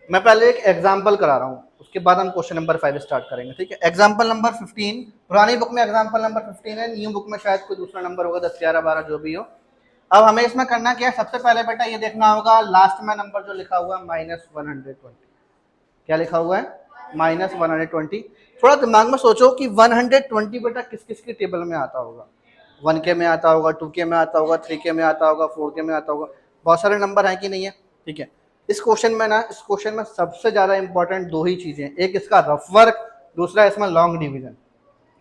मैं पहले एक एग्जाम्पल करा रहा हूँ, उसके बाद हम क्वेश्चन नंबर 5 स्टार्ट करेंगे, ठीक है। एग्जाम्पल नंबर 15, पुरानी बुक में एग्जाम्पल नंबर 15 है, न्यू बुक में शायद कोई दूसरा नंबर होगा, 10, 11, 12 जो भी हो। अब हमें इसमें करना क्या है, सबसे पहले बेटा ये देखना होगा लास्ट में नंबर जो लिखा हुआ है -120। क्या लिखा हुआ है? -120। थोड़ा दिमाग में सोचो कि 120 बेटा किस किस के टेबल में आता होगा। 1K में आता होगा, 2K में आता होगा, 3K में आता होगा, 4K में आता होगा। बहुत सारे नंबर हैं कि नहीं है, ठीक है। इस क्वेश्चन में ना, इस क्वेश्चन में सबसे ज्यादा इंपॉर्टेंट दो ही चीजें, एक इसका रफ वर्क, दूसरा इसमें लॉन्ग डिवीजन।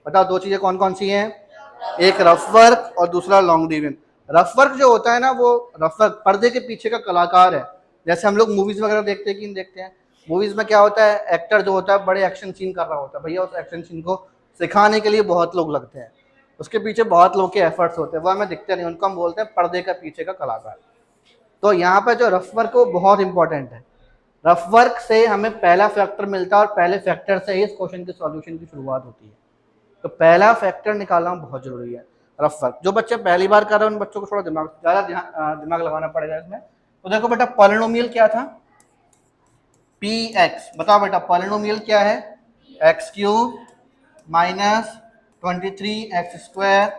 बताओ दो चीजें कौन कौन सी हैं? एक रफ वर्क और दूसरा लॉन्ग डिवीजन। रफ वर्क जो होता है ना, वो रफ वर्क पर्दे के पीछे का कलाकार है। जैसे हम लोग मूवीज वगैरह देखते हैं कि नहीं देखते हैं, मूवीज में क्या होता है, एक्टर जो होता है बड़े एक्शन सीन कर रहा होता है, भैया उस एक्शन सीन को सिखाने के लिए बहुत लोग लगते हैं, उसके पीछे बहुत लोग के एफर्ट्स होते हैं, वो हमें दिखते नहीं, उनको हम बोलते हैं पर्दे का पीछे का कलाकार। तो यहाँ पे जो रफ वर्क है वो बहुत इंपॉर्टेंट है। रफ वर्क से हमें पहला फैक्टर मिलता है और पहले फैक्टर से ही इस क्वेश्चन के सॉल्यूशन की शुरुआत होती है। तो पहला फैक्टर निकालना बहुत जरूरी है, रफ वर्क। जो बच्चे पहली बार कर रहे हैं उन बच्चों को थोड़ा दिमाग लगाना पड़ेगा इसमें। तो देखो बेटा पॉलिनोमियल क्या था, px। बताओ बेटा पॉलिनोमियल क्या है? x³ -23x²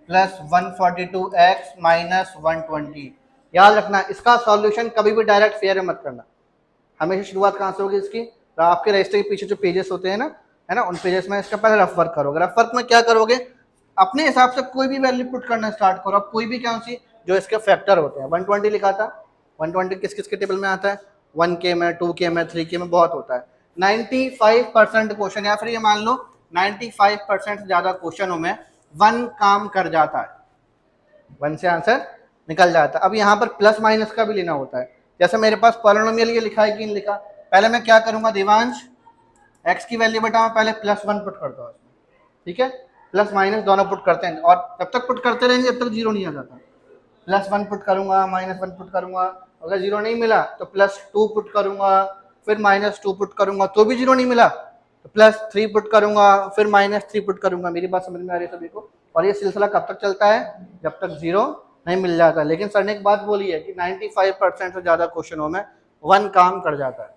plus 142x -120। याद रखना इसका सॉल्यूशन कभी भी डायरेक्ट फेयर में मत करना, हमेशा शुरुआत कहाँ से होगी इसकी? तो आपके रजिस्टर के पीछे जो पेजेस होते हैं ना, है ना, उन पेजेस में इसका पहले रफ वर्क करोगे। रफ वर्क में क्या करोगे, अपने हिसाब से कोई भी वैल्यू पुट करना स्टार्ट करो। अब कोई भी कौन सी जो इसके फैक्टर होते हैं, 120 लिखा था, 120 किस किस के टेबल में आता है? 1K में, 2K में, 3K में बहुत होता है। 95% क्वेश्चन, या फिर ये मान लो 95% से ज्यादा क्वेश्चनों में 1 काम कर जाता है, 1 से आंसर निकल जाता है। अब यहाँ पर प्लस माइनस का भी लेना होता है। जैसे मेरे पास पॉलिनोमियल ये लिखा है कि नहीं लिखा, पहले मैं क्या करूंगा देवांश, x की वैल्यू बेटा मैं पहले +1 पुट करता हूँ, ठीक है। प्लस माइनस दोनों पुट करते हैं और जब तक पुट करते रहेंगे जब तक जीरो नहीं आ जाता। +1 पुट करूंगा, -1 पुट करूंगा, अगर जीरो नहीं मिला तो +2 पुट करूंगा, फिर -2 पुट करूंगा तो भी जीरो नहीं मिला तो +3 पुट करूंगा, फिर -3 पुट करूंगा। मेरी बात समझ में आ रही है सभी को? और ये सिलसिला कब तक चलता है? जब तक जीरो नहीं मिल जाता। लेकिन सर ने एक बात बोली है कि 95% से ज्यादा क्वेश्चनों में 1 काम कर जाता है,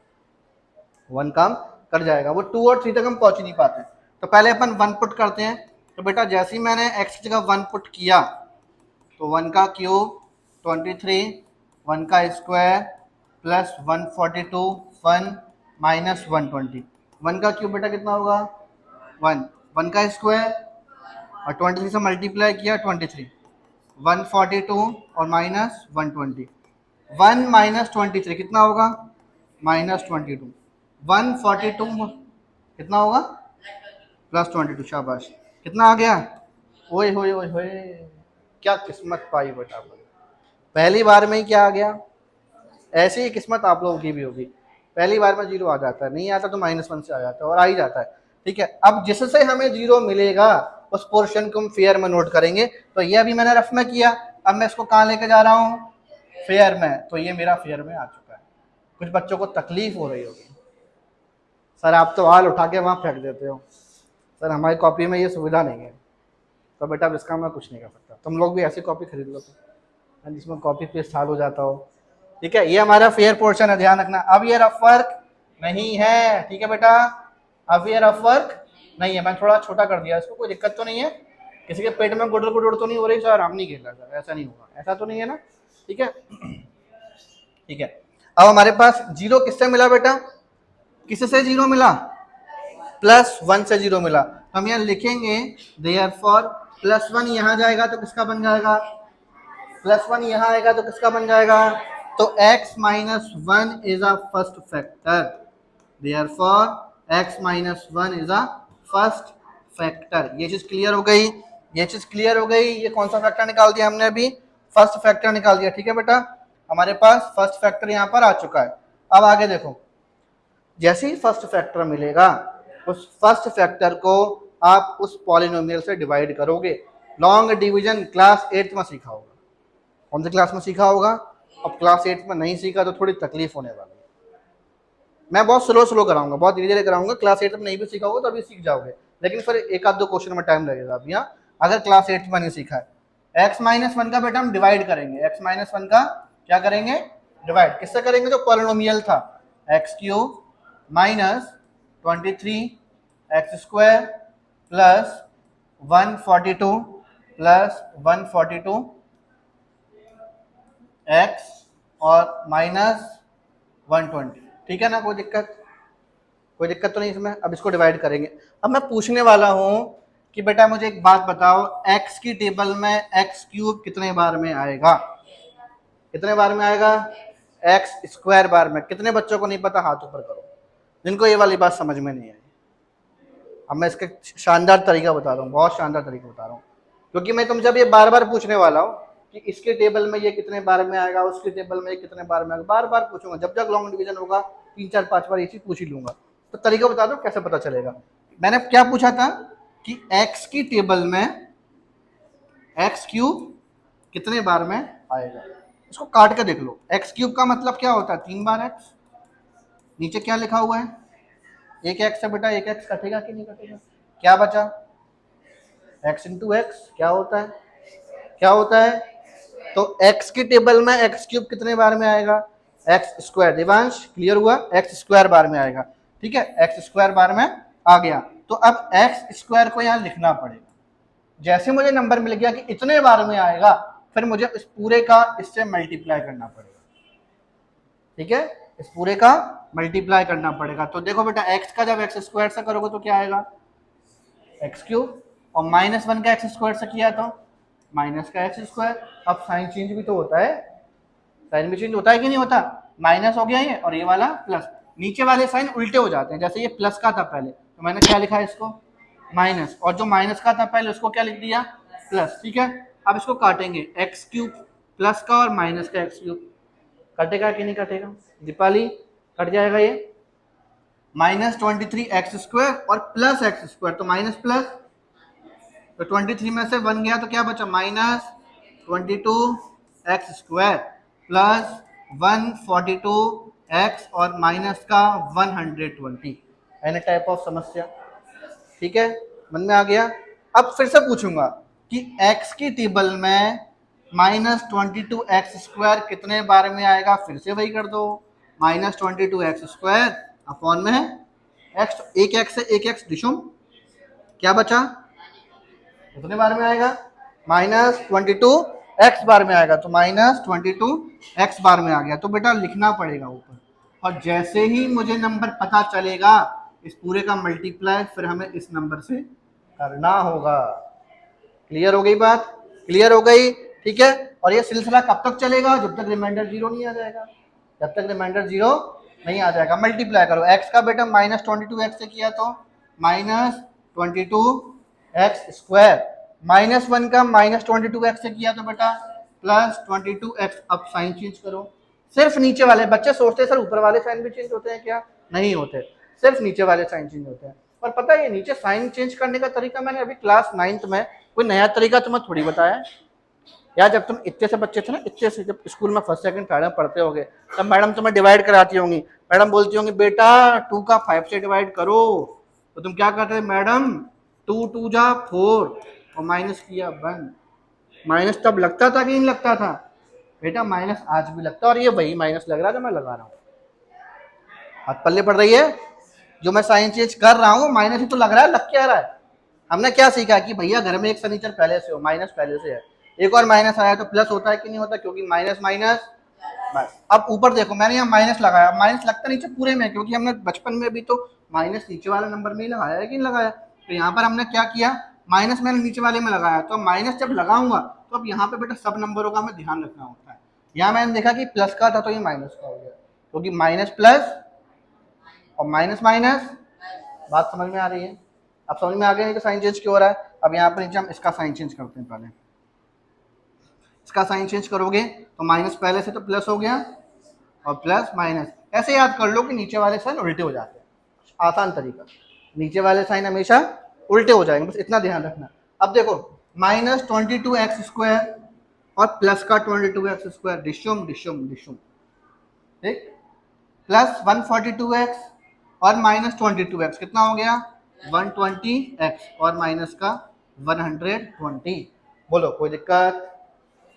1 काम कर जाएगा, वो 2 और 3 तक हम पहुंच ही नहीं पाते। तो पहले अपन 1 पुट करते हैं। तो बेटा जैसे ही मैंने x की जगह 1 पुट किया तो 1 का क्यूब 23, 1 का स्क्वायर प्लस 142, 1 -120। 1 का क्यूब बेटा कितना होगा? 1, 1 का स्क्वायर और 23 से मल्टीप्लाई किया 23, 142 और -120। 1 -23 कितना होगा? -22। 142 कितना होगा? +22। शाबाश, कितना आ गया? ओए होए ओए होए, क्या किस्मत पाई बेटा, पहली बार में ही क्या आ गया। ऐसी ही किस्मत आप लोगों की भी होगी, पहली बार में जीरो आ जाता है, नहीं आता तो -1 से आ जाता है और आ ही जाता है, ठीक है। अब जिससे हमें जीरो मिलेगा उस पोर्शन को हम फेयर में नोट करेंगे। तो ये अभी मैंने रफ में किया, अब मैं इसको कहाँ लेके जा रहा हूँ? फेयर में। तो ये मेरा फेयर में आ चुका है। कुछ बच्चों को तकलीफ हो रही होगी, सर आप तो हाल उठा के वहाँ फेंक देते हो, सर हमारी कॉपी में ये सुविधा नहीं है। तो बेटा अब इसका मैं कुछ नहीं कर सकता, तुम लोग भी ऐसी कॉपी खरीद लो जिसमें कॉपी पेस्ट हाल हो जाता हो, ठीक है। ये हमारा फेयर पोर्शन है, ध्यान रखना। अब ये रफ वर्क नहीं है, ठीक है बेटा, अब ये रफ वर्क नहीं है। मैंने थोड़ा छोटा कर दिया इसको, कोई दिक्कत तो नहीं है? किसी के पेट में गुड़ल गुड़ तो नहीं हो रही सर? हम नहीं खेल रहा सर, ऐसा नहीं होगा, ऐसा तो नहीं है ना, ठीक है, ठीक है। अब हमारे पास जीरो किससे मिला बेटा? किससे जीरो मिला? +1 से जीरो मिला। हम यहाँ लिखेंगे देयरफॉर +1 यहाँ जाएगा तो किसका बन जाएगा? +1 यहाँ आएगा तो किसका बन जाएगा? तो x -1 is a first factor, therefore x -1 is a first factor. ये चीज क्लियर हो गई, ये चीज क्लियर हो गई। ये कौन सा फैक्टर निकाल दिया हमने? अभी फर्स्ट फैक्टर निकाल दिया, ठीक है बेटा, हमारे पास फर्स्ट फैक्टर यहाँ पर आ चुका है। अब आगे देखो, जैसे ही फर्स्ट फैक्टर मिलेगा उस फर्स्ट फैक्टर को आप उस पॉलिनोमियल से डिवाइड करोगे। लॉन्ग डिवीजन क्लास 8 में सीखा होगा, कौन सी क्लास में सीखा होगा? अब क्लास 8 में नहीं सीखा तो थोड़ी तकलीफ होने वाली है। मैं बहुत स्लो कराऊंगा, बहुत धीरे धीरे कराऊंगा। क्लास 8 में नहीं भी सीखा होगा तो अभी सीख जाओगे, लेकिन फिर एक आध दो क्वेश्चन में टाइम लगेगा अभी। यहाँ अगर क्लास 8 में नहीं सीखा है, x -1 का बेटा हम डिवाइड करेंगे। x -1 का क्या करेंगे? डिवाइड। किससे करेंगे? जो पॉलिनोमियल था x cube minus 23x² plus 142 plus 142 x और माइनस 120। ठीक है ना, कोई दिक्कत तो नहीं इसमें। अब इसको डिवाइड करेंगे। अब मैं पूछने वाला हूं कि बेटा मुझे एक बात बताओ, x की टेबल में एक्स क्यूब कितने बार में आएगा? कितने बार में आएगा? x² बार में। कितने बच्चों को नहीं पता, हाथ ऊपर करो जिनको ये वाली बात समझ में नहीं आई। अब मैं इसका शानदार तरीका बता रहा हूँ, बहुत शानदार तरीका बता रहा हूँ, क्योंकि मैं तुमसे अब ये बार बार पूछने वाला हूँ कि इसके टेबल में ये कितने बार में आएगा, उसके टेबल में ये कितने बार में आएगा। बार बार पूछूंगा, जब जब लॉन्ग डिवीजन होगा 3 4 5 बार ये चीज पूछ ही लूंगा। तो तरीका बता दो कैसे पता चलेगा। मैंने क्या पूछा था कि x की टेबल में एक्स क्यूब कितने बार में आएगा। इसको काट के देख लो। एक्स क्यूब का मतलब क्या होता है? 3 बार x। नीचे क्या लिखा हुआ है? एक एक्स है बेटा, एक एक्स कटेगा कि नहीं कटेगा? क्या बचा? x into x. क्या होता है? क्या होता है? तो x की टेबल में एक्स क्यूब कितने बार में आएगा? x²। दिवांश क्लियर हुआ? x² बार में आएगा। ठीक है, x² बार में आ गया। तो अब x² को यहां लिखना पड़ेगा। जैसे मुझे नंबर मिल गया कि इतने बार में आएगा, फिर मुझे इस पूरे का इससे मल्टीप्लाई करना पड़ेगा। ठीक है, इस पूरे का मल्टीप्लाई करना पड़ेगा। तो देखो बेटा, x का जब x² से करोगे तो क्या आएगा? x³ और -1 का x² से किया तो माइनस का x²। अब साइन चेंज भी तो होता है, साइन भी चेंज होता है कि नहीं होता? माइनस हो गया ये और ये वाला प्लस। नीचे वाले साइन उल्टे हो जाते हैं। जैसे ये प्लस का था पहले, तो मैंने क्या लिखा है इसको? माइनस, और जो माइनस का था पहले उसको क्या लिख दिया? प्लस। ठीक है, अब इसको काटेंगे। x³ प्लस का और माइनस का x³ कटेगा कि नहीं कटेगा? दीपाली कट जाएगा ये। -23x² और प्लस x², तो माइनस प्लस, तो 23 में से 1 गया तो क्या बचा? -22x² प्लस 142x और माइनस का 120। एनी टाइप ऑफ समस्या। ठीक है, मन में आ गया। अब फिर से पूछूंगा कि x की टेबल में -22x² कितने बार में आएगा? फिर से वही कर दो, -22x² अपॉन में x, एक x से एक x डिशुम, क्या बचा? कितने बार में आएगा? -22x बार में आएगा। तो -22x बार में आ गया। तो बेटा लिखना पड़ेगा ऊपर, और जैसे ही मुझे नंबर पता चलेगा इस पूरे का मल्टीप्लाई फिर हमें इस नंबर से करना होगा। क्लियर हो गई बात? क्लियर हो गई? ठीक है, और ये सिलसिला कब तक चलेगा? जब तक रिमाइंडर 0 नहीं आ जाएगा। जब तक रिमाइंडर 0 नहीं आ जाएगा। मल्टीप्लाई करो। x का बेटा -22x से किया तो -22x², -1 का -22x से किया तो बेटा +22x। अब साइन चेंज करो। सिर्फ नीचे वाले बच्चे सोचते हैं सर ऊपर वाले साइन भी चेंज होते हैं क्या? नहीं होते, सिर्फ नीचे वाले साइन चेंज होते हैं। और पता है ये नीचे साइन चेंज करने का तरीका मैंने अभी क्लास 9th में कोई नया तरीका तुम्हें थोड़ी बताया है यार। जब तुम इतने से बच्चे थे ना, इतने से, जब स्कूल में फर्स्ट सेकंड थर्ड में पढ़ते होगे, तब मैडम तुम्हें डिवाइड कराती होंगी। मैडम बोलती होंगी बेटा 2 का 5 से डिवाइड करो, तो तुम क्या करते थे? मैडम 2 2 जा 4 और माइनस किया 1। माइनस तब लगता था कि नहीं लगता था? बेटा माइनस आज भी लगता है, और ये वही माइनस लग रहा है जो मैं लगा रहा हूँ। हाथ पल्ले पड़ रही है? जो मैं साइन चेंज कर रहा हूँ माइनस ही तो लग रहा है, लग क्या रहा है? हमने क्या सीखा कि भैया घर में एक सनीचर पहले से हो, माइनस पहले से है, एक और माइनस आया तो प्लस होता है कि नहीं होता? क्योंकि माइनस माइनस बस। अब ऊपर देखो, मैंने यहाँ माइनस लगाया, माइनस लगता नीचे पूरे में, क्योंकि हमने बचपन में भी तो माइनस नीचे वाले नंबर में ही लगाया है कि नहीं लगाया? तो यहाँ पर हमने क्या किया? माइनस मैंने नीचे वाले में लगाया, तो माइनस जब लगाऊंगा तो अब यहाँ पे बेटा सब नंबरों का हमें ध्यान रखना होता है। यहाँ मैंने देखा कि प्लस का था तो ये माइनस का हो गया, क्योंकि माइनस प्लस और माइनस माइनस। बात समझ में आ रही है? अब समझ में आ गया नहीं तो साइन चेंज क्यों हो रहा है? अब यहाँ पर नीचे हम इसका साइन चेंज करते हैं। पहले इसका साइन चेंज करोगे तो माइनस पहले से तो प्लस हो गया, और प्लस माइनस। ऐसे याद कर लो कि नीचे वाले साइन उल्टे हो जाते हैं। आसान तरीका, नीचे वाले साइन हमेशा उल्टे हो जाएंगे, बस इतना ध्यान रखना। अब देखो -22x² और प्लस का 22x², डिशुम डिशुम डिशुम, ठीक, प्लस 142x और -22x कितना हो गया? 120x और माइनस का 120। बोलो कोई दिक्कत?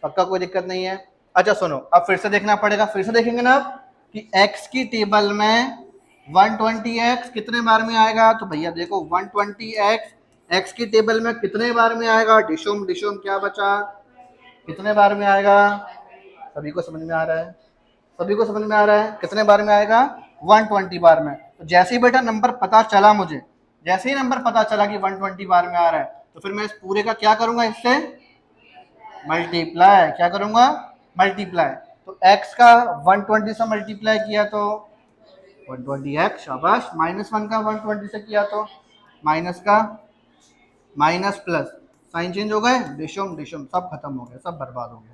पक्का कोई दिक्कत नहीं है? अच्छा सुनो, अब फिर से देखना पड़ेगा, फिर से देखेंगे ना। अब कि x की टेबल में 120x कितने बार में आएगा, तो भैया देखो 120x x की टेबल में कितने बार में आएगा, डिशुम डिशुम क्या बचा, कितने बार में आएगा, सभी को समझ में आ रहा है, सभी को समझ में आ रहा है, कितने बार में आएगा, 120 बार में। तो जैसे ही बेटा नंबर पता चला मुझे, जैसे ही नंबर पता चला कि 120 बार में आ रहा है, तो फिर मैं इस पूरे का क्या करूंगा, इससे मल्टीप्लाई, क्या करूंगा, मल्टीप्लाई। तो x का 120 से मल्टीप्लाई किया तो 120x, शाबाश। -1 का 120 से किया तो माइनस का माइनस प्लस, साइन चेंज हो गए, डिशुम डिशुम सब खत्म हो गया, सब बर्बाद हो गया,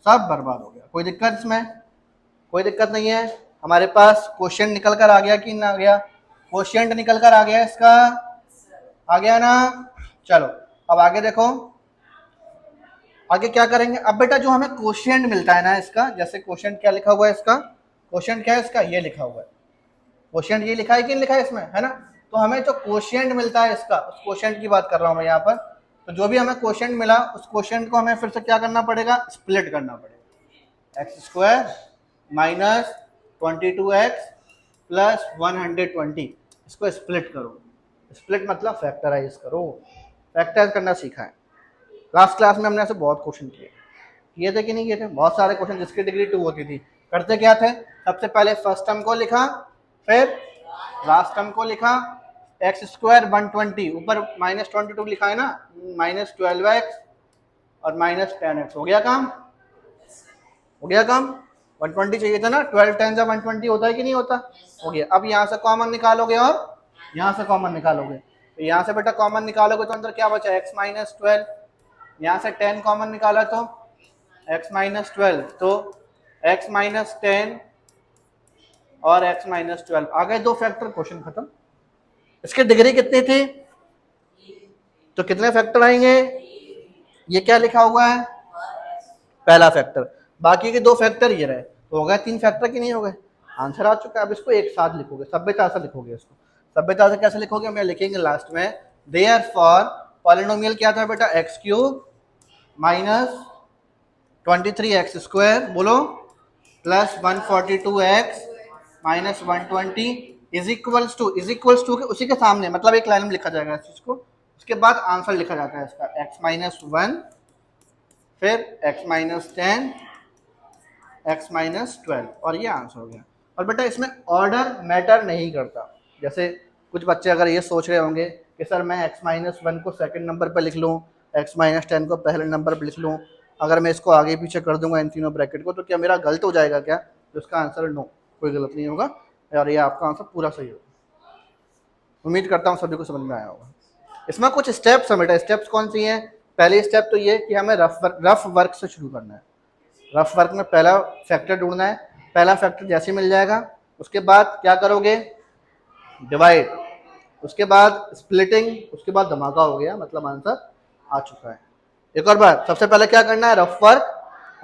सब बर्बाद हो गया। कोई दिक्कत इसमें, कोई दिक्कत नहीं है। हमारे पास क्वेश्चन निकल कर आ गया कि ना आ गया, क्वेश्चन निकल कर आ गया इसका, आ गया ना। चलो अब आगे देखो, आगे क्या करेंगे। अब बेटा जो हमें क्वेश्चन मिलता है ना इसका, जैसे क्वेश्चन क्या लिखा हुआ है इसका, क्वेश्चन क्या है इसका, ये लिखा हुआ है, क्वेश्चन ये लिखा है कि नहीं लिखा है इसमें, है ना। तो हमें जो क्वेश्चन मिलता है इसका, उस क्वेश्चन की बात कर रहा हूं मैं यहाँ पर। तो जो भी हमें क्वेश्चन मिला, उस क्वेश्चन को हमें फिर से क्या करना पड़ेगा, स्प्लिट करना पड़ेगा। X square minus 22x plus 120, इसको स्प्लिट करो। स्प्लिट मतलब फैक्टराइज करो, फैक्टराइज करना सीखा है। लास्ट क्लास में हमने ऐसे बहुत क्वेश्चन किए थे कि नहीं किए थे, बहुत सारे क्वेश्चन जिसकी डिग्री 2 होती थी। करते क्या थे, सबसे पहले फर्स्ट टर्म को लिखा, फिर लास्ट टर्म को लिखा, एक्स स्क्वायर 120, ऊपर -22 लिखा है ना, -12x और -10x, हो गया काम, हो गया काम। 120 चाहिए था ना, 12 10 120 होता है कि नहीं होता, हो गया। अब यहाँ से कॉमन निकालोगे और यहाँ से कॉमन निकालोगे, तो यहाँ से बेटा कॉमन निकालोगे तो अंदर क्या बचा, x -12, यहाँ से 10 कॉमन निकाला तो x -12, तो x -10 और x -12 आ गए, दो फैक्टर, क्वेश्चन खत्म। इसकी डिग्री कितनी थी, तो कितने फैक्टर आएंगे, ये क्या लिखा हुआ है, पहला फैक्टर, बाकी के दो फैक्टर ये रहे, तो हो गए 3 फैक्टर कि नहीं हो गए, आंसर आ चुका है। अब इसको एक साथ लिखोगे, सभ्यता से लिखोगे इसको, सभ्यता से कैसे लिखोगे, मैं लिखेंगे लास्ट में, देयरफॉर पॉलिनोमियल क्या था बेटा, x³ माइनस 23x स्क्वायर, बोलो, plus 142x minus 120 is equals to, is equals to के उसी के सामने, मतलब एक लाइन में लिखा जाएगा इस चीज को, उसके बाद आंसर लिखा जाता है इसका, x-1 फिर x-10 x-12, और ये आंसर हो गया। और बेटा इसमें ऑर्डर मैटर नहीं करता। जैसे कुछ बच्चे अगर ये सोच रहे होंगे कि सर मैं x-1 को सेकंड नंबर पर लिख लूँ, x-10 को पहले नंबर पर लिख लूँ, अगर मैं इसको आगे पीछे कर दूंगा इन तीनों ब्रैकेट को, तो क्या मेरा गलत हो जाएगा क्या, तो इसका आंसर नो, कोई गलत नहीं होगा, और ये आपका आंसर पूरा सही होगा। उम्मीद करता हूँ सभी को समझ में आया होगा। इसमें कुछ स्टेप्स हैं बेटा, स्टेप्स कौन सी हैं, पहली स्टेप तो ये कि हमें रफ वर्क से शुरू करना है। रफ वर्क में पहला फैक्टर ढूंढना है, पहला फैक्टर जैसे मिल जाएगा, उसके बाद क्या करोगे, डिवाइड, उसके बाद स्प्लिटिंग, उसके बाद धमाका हो गया, मतलब आंसर आ चुका है। एक और बार, सबसे पहले क्या करना है, रफ वर्क,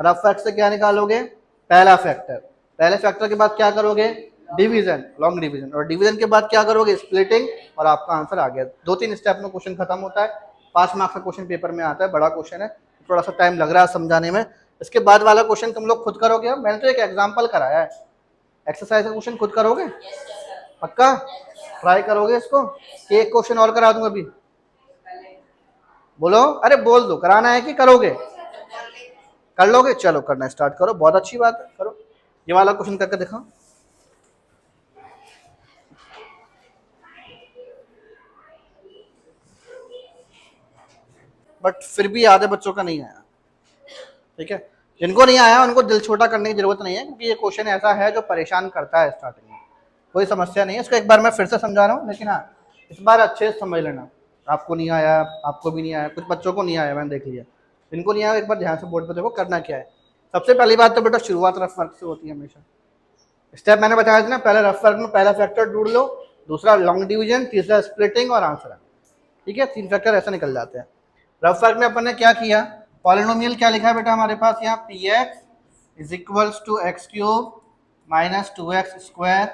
रफ वर्क से क्या निकालोगे, पहला फैक्टर, पहले फैक्टर के बाद क्या करोगे, डिवीजन, लॉन्ग डिवीजन, और डिवीजन के बाद क्या करोगे, स्प्लिटिंग, और आपका आंसर आ गया। 2-3 स्टेप में क्वेश्चन खत्म होता है, 5 मार्क्स का क्वेश्चन पेपर में आता है, बड़ा क्वेश्चन है, थोड़ा सा टाइम लग रहा है समझाने में। इसके बाद वाला क्वेश्चन तुम लोग खुद करोगे, मैंने तो एक एग्जाम्पल कराया है, एक्सरसाइज का क्वेश्चन खुद करोगे, पक्का ट्राई करोगे इसको, कि एक क्वेश्चन और करा दूंगा अभी, बोलो, अरे बोल दो, कराना है कि करोगे, कर लोगे, चलो करना स्टार्ट करो, बहुत अच्छी बात है, करो। ये वाला क्वेश्चन करके दिखाओ, बट फिर भी आधे बच्चों का नहीं आया, ठीक है, जिनको नहीं आया उनको दिल छोटा करने की जरूरत नहीं है, क्योंकि ये क्वेश्चन ऐसा है जो परेशान करता है स्टार्टिंग में, कोई समस्या नहीं है। इसको एक बार मैं फिर से समझा रहा हूँ, लेकिन हाँ इस बार अच्छे से समझ लेना, आपको नहीं आया, आपको भी नहीं आया, कुछ बच्चों को नहीं आया, मैंने देख लिया, जिनको नहीं आया एक बार ध्यान से बोर्ड पर देखो करना क्या है। सबसे पहली बात तो बेटा शुरुआत रफ वर्क से होती है हमेशा। स्टेप मैंने बताया था ना, पहले रफ वर्क में पहला फैक्टर ढूंढ लो, दूसरा लॉन्ग डिवीजन, तीसरा स्प्लिटिंग और आंसर, ठीक है, 3 फैक्टर ऐसे निकल जाते हैं। रफ वर्क में अपन ने क्या किया, पॉलिनोमियल क्या लिखा है बेटा हमारे पास यहाँ, px is equals to x³ minus 2x square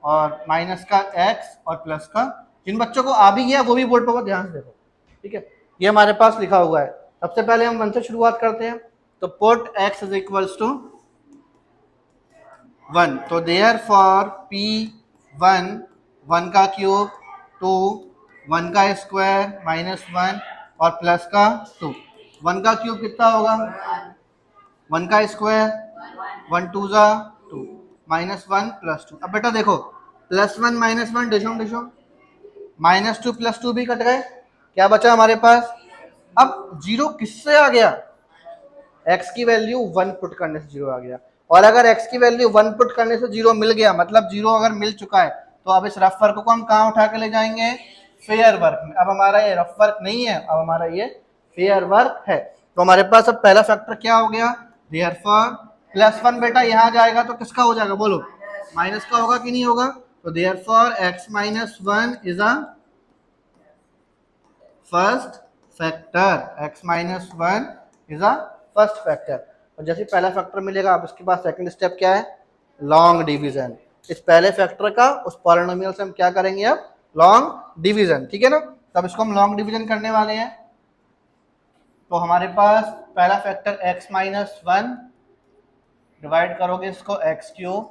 और माइनस का x और प्लस का, जिन बच्चों को आ भी गया वो भी बोर्ड पर ध्यान से देखो, ठीक है, ये हमारे पास लिखा हुआ है। सबसे पहले हम 1 से शुरुआत करते हैं, तो put x is equals to 1, तो देयर फॉर P1 1 का क्यूब 2, 1 का स्क्वायर -1 और प्लस का 2। 1 का क्यूब कितना होगा? 1 का स्क्वायर 1 2 जा 2 -1 +2। अब बेटा देखो +1 -1 डिशम डिशम -2 +2 भी कट गए, क्या बचा हमारे पास? अब जीरो किससे आ गया? x की वैल्यू 1 पुट करने से जीरो आ गया। और अगर x की वैल्यू 1 पुट करने से जीरो मिल गया, मतलब जीरो अगर मिल चुका है, तो अब इस रफ वर्क को हम कहाँ उठा के ले जाएंगे? फेयर वर्क में। अब हमारा ये रफ वर्क नहीं है, अब हमारा ये फेयर वर्क है। तो हमारे पास अब पहला फैक्टर क्या हो गया? देयरफॉर +1 बेटा यहाँ जाएगा तो किसका हो जाएगा बोलो? माइनस का होगा कि नहीं होगा? तो therefore x - 1 is a first factor. x - 1 is a first factor. और जैसे पहला फैक्टर मिलेगा, अब इसके बाद सेकंड स्टेप क्या है? Long division. इस पहले फैक्टर का उस पॉलिनोमियल से हम क्या करेंगे? अब लॉन्ग डिवीजन, ठीक है ना? तब इसको हम लॉन्ग डिवीजन करने वाले हैं। तो हमारे पास पहला फैक्टर x - 1 डिवाइड करोगे इसको x³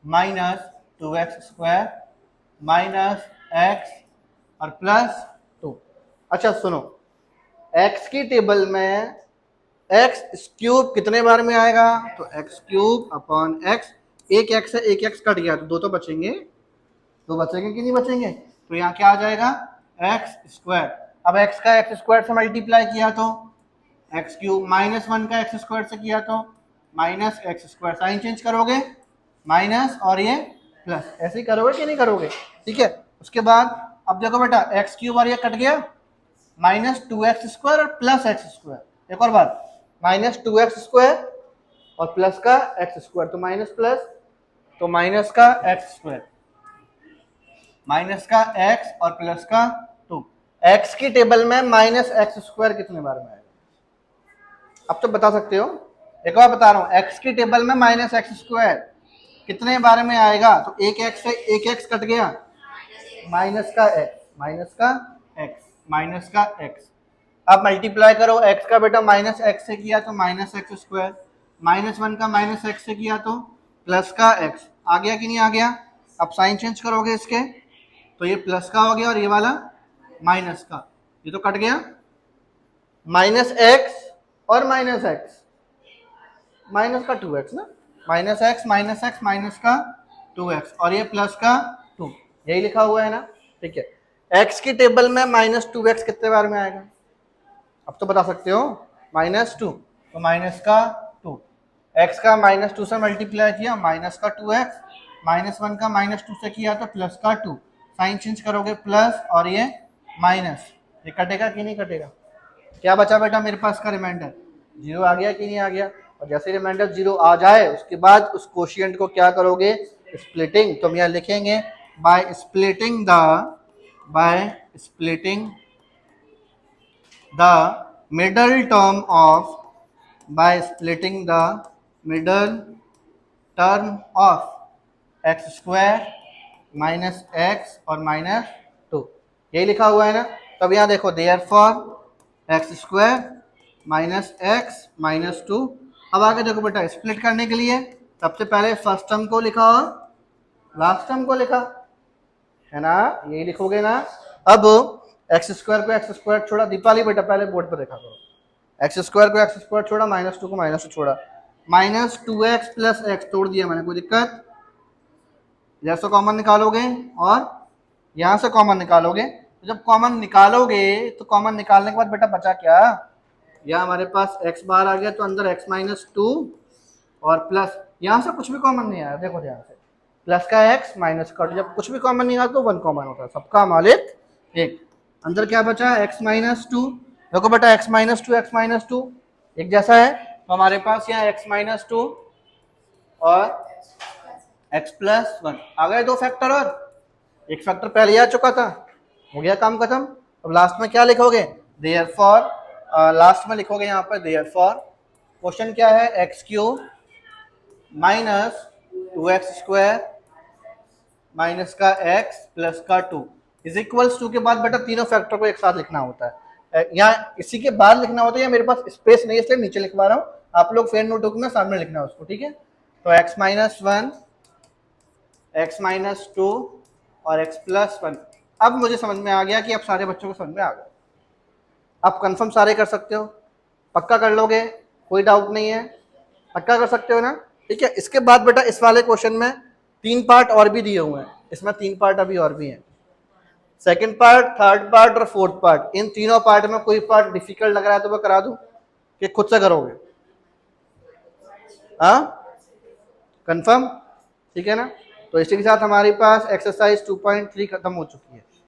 -2x² -x और +2। अच्छा सुनो, x की टेबल में x³ कितने बार में आएगा? तो x³ अपॉन x, एक x से एक x कट गया तो दो तो बचेंगे, दो बचेंगे कि नहीं बचेंगे? तो यहाँ क्या आ जाएगा? x²। अब x का x² से मल्टीप्लाई किया तो x³ -1 का x² से किया तो -x²। साइन चेंज करोगे माइनस और ये प्लस, ऐसे ही करोगे कि नहीं करोगे? ठीक है। उसके बाद अब देखो बेटा x³ और ये कट गया, -2x² और +x²। एक और बात, -2x² और प्लस का x², तो माइनस प्लस, तो माइनस का x², माइनस का x और प्लस का 2। x की टेबल में -x² कितने बार में आएगा? अब तो बता सकते हो, एक और बता रहा हूं, x की टेबल में -x² कितने बार में आएगा? तो एक x से एक x कट गया, माइनस का x, माइनस का x, माइनस का x। अब मल्टीप्लाई करो, x का बेटा -x से किया तो -x², -1 का -x से किया तो प्लस का x। आ गया कि नहीं आ गया? अब साइन चेंज करोगे इसके, तो ये प्लस का हो गया और ये वाला माइनस का, ये तो कट गया। -x और -x, माइनस का 2x ना, -x -x माइनस का 2x और ये प्लस का 2, यही लिखा हुआ है ना? ठीक है। x की टेबल में -2x कितने बार में आएगा? अब तो बता सकते हो, -2, तो माइनस का 2, x का -2 से मल्टीप्लाई किया माइनस का 2x, -1 का -2 से किया तो प्लस का 2। साइन चेंज करोगे प्लस और ये माइनस, ये कटेगा कि नहीं कटेगा? क्या बचा बेटा मेरे पास का रिमाइंडर? जीरो आ गया कि नहीं आ गया? और जैसे रिमाइंडर जीरो आ जाए उसके बाद उस कोशिएंट को क्या करोगे? स्प्लिटिंग। तो हम यहाँ लिखेंगे by splitting the middle term of, by splitting the middle term of x² -x और -2, यही लिखा हुआ है ना? तब यहाँ देखो देयरफॉर x² -x -2। अब आगे देखो बेटा, स्प्लिट करने के लिए सबसे पहले फर्स्ट टर्म को लिखा और लास्ट टर्म को लिखा, है ना? यही लिखोगे ना? अब x² को x² छोड़ा, दीपाली बेटा पहले बोर्ड पर देखा करो, x² को x² छोड़ा, -2 को -2 छोड़ा, -2x + x तोड़ दिया मैंने, कोई दिक्कत? इधर से कॉमन निकालोगे और यहाँ से कॉमन निकालोगे, तो जब कॉमन निकालोगे तो कॉमन निकालने के बाद बेटा बचा क्या? यहाँ हमारे पास x बार आ गया, तो अंदर x - 2 और प्लस, यहाँ से कुछ भी कॉमन नहीं आया, देखो ध्यान से, प्लस का x माइनस का, जब कुछ भी कॉमन नहीं आता तो 1 कॉमन होता है, सबका मालिक एक। अंदर क्या बचा? x - 2। देखो बेटा x - 2 एक जैसा है, तो हमारे पास यहाँ x - 2 और x + 1 आ गए, दो फैक्टर, और एक फैक्टर पहले आ चुका था, हो गया काम खत्म। अब लास्ट में क्या लिखोगे? देयरफॉर, लास्ट में लिखोगे यहाँ पर देयरफॉर, क्वेश्चन क्या है? x³ -2x² माइनस का x प्लस का 2 इज इक्वल्स टू के बाद बेटा तीनों फैक्टर को एक साथ लिखना होता है, यहाँ इसी के बाद लिखना होता है, या मेरे पास स्पेस नहीं है इसलिए नीचे लिखवा रहा हूँ, आप लोग फेयर नोटबुक में सामने लिखना है उसको, ठीक है? तो x minus one, x minus two और x प्लस वन। अब मुझे समझ में आ गया कि अब सारे बच्चों को समझ में आ गया। आप कंफर्म सारे कर सकते हो, पक्का कर लोगे, कोई डाउट नहीं है, पक्का कर सकते हो ना? ठीक है। इसके बाद बेटा इस वाले क्वेश्चन में 3 पार्ट और भी दिए हुए हैं, इसमें 3 पार्ट अभी और भी हैं, सेकंड पार्ट, थर्ड पार्ट और फोर्थ पार्ट। इन तीनों पार्ट में कोई पार्ट डिफिकल्ट लग रहा है तो मैं करा दूं कि खुद से करोगे? हाँ, कंफर्म? ठीक है ना? तो इसी के साथ हमारे पास एक्सरसाइज 2.3 खत्म हो चुकी है।